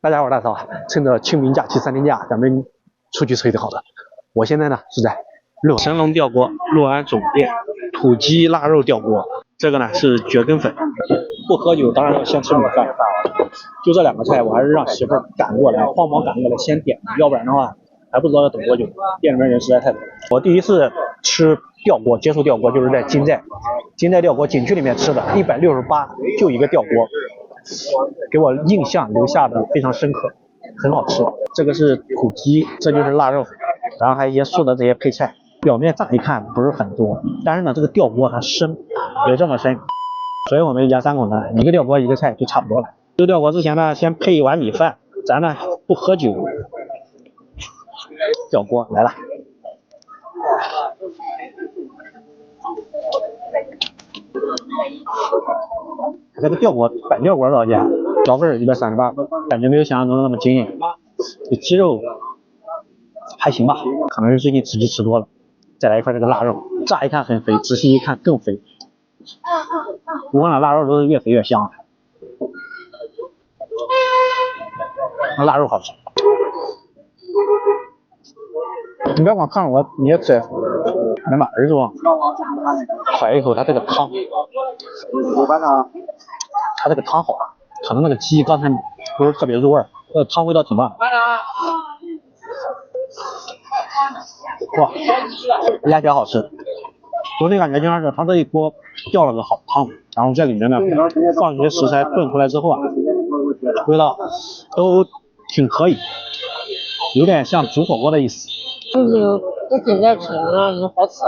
大家好，大家好，趁着清明假期3天假，咱们出去吃一顿好的。我现在呢是在神龙吊锅六安总店土鸡腊肉吊锅，这个呢是蕨根粉。不喝酒当然要先吃米饭，就这2个菜我还是让媳妇儿赶过来，慌忙赶过来先点，要不然的话还不知道要等多久，店里面人实在太多。我第一次吃吊锅，接触吊锅就是在金寨吊锅景区里面吃的，168就一个吊锅。给我印象留下的非常深刻，很好吃。这个是土鸡，这就是腊肉，然后还有一些素的这些配菜。表面乍一看不是很多，但是呢，这个吊锅它深，有这么深，所以我们一家3口呢，一个吊锅一个菜就差不多了。丢吊锅之前呢，先配一碗米饭，咱呢不喝酒。吊锅来了。这个吊锅板吊锅多少钱？小份138，感觉没有想象中的那么惊艳。这鸡肉还行吧，可能是最近吃鸡吃多了。再来一块这个腊肉，乍一看很肥，仔细一看更肥。不过呢，腊肉都是越肥越香。那腊肉好吃。你别光看着我，你也吃。那么儿子啊，快一口他这个汤。它这个汤好，可能那个鸡刚才不是特别入味，汤味道挺棒。哇，鸭脚好吃，总体感觉就像是它这一锅吊了个好汤，然后在里面呢放一些食材炖出来之后啊，味道都挺可以，有点像煮火锅的意思。我现在吃的好吃，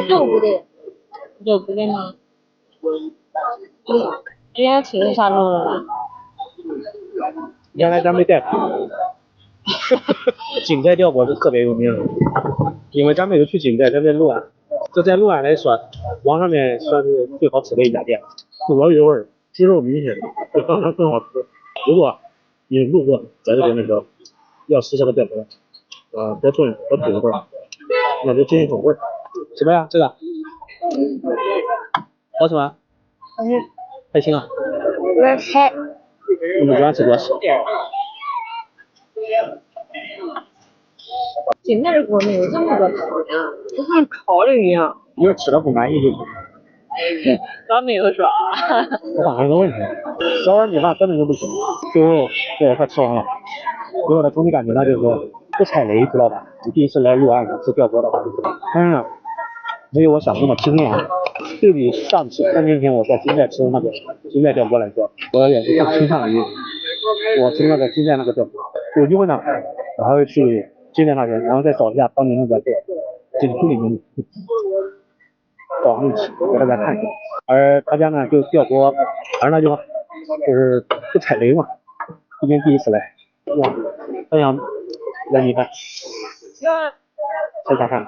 肉不对吗？之前吃的啥肉了？原来咱没带景寨吊锅是特别有名的，因为咱没有去景寨，咱在六安，这在六安来说，往上面算是最好吃的一家店，火有味，鸡肉明显比刚才更好吃。如果你路过在这边的时候，要吃这个吊锅，别炖和土一会儿，那就进一口味。怎么样？这个好吃吗？还行啊。我菜。你们喜欢吃多少？景寨的锅没有这么多汤呀，就像烤的一样。你要吃的不满意就行。咱没有说。我发现个问题，小碗米饭根本就不行，最后这一块吃完了，给我的总体感觉呢就是说不踩雷，知道吧？你第一次来六安吃吊锅的话，但是呢，没有我想的那么惊艳。对比上次3年前我在金寨吃的那个金寨吊锅来说，我也是更倾向于我吃那个金寨那个吊锅。有机会呢，我还会去金寨那边，然后再找一下当年那个景区里面的，找上一起给大家看一下。而他家呢就吊锅，反正那就是不踩雷嘛，今天第一次来，哇，这样来米饭，猜猜看。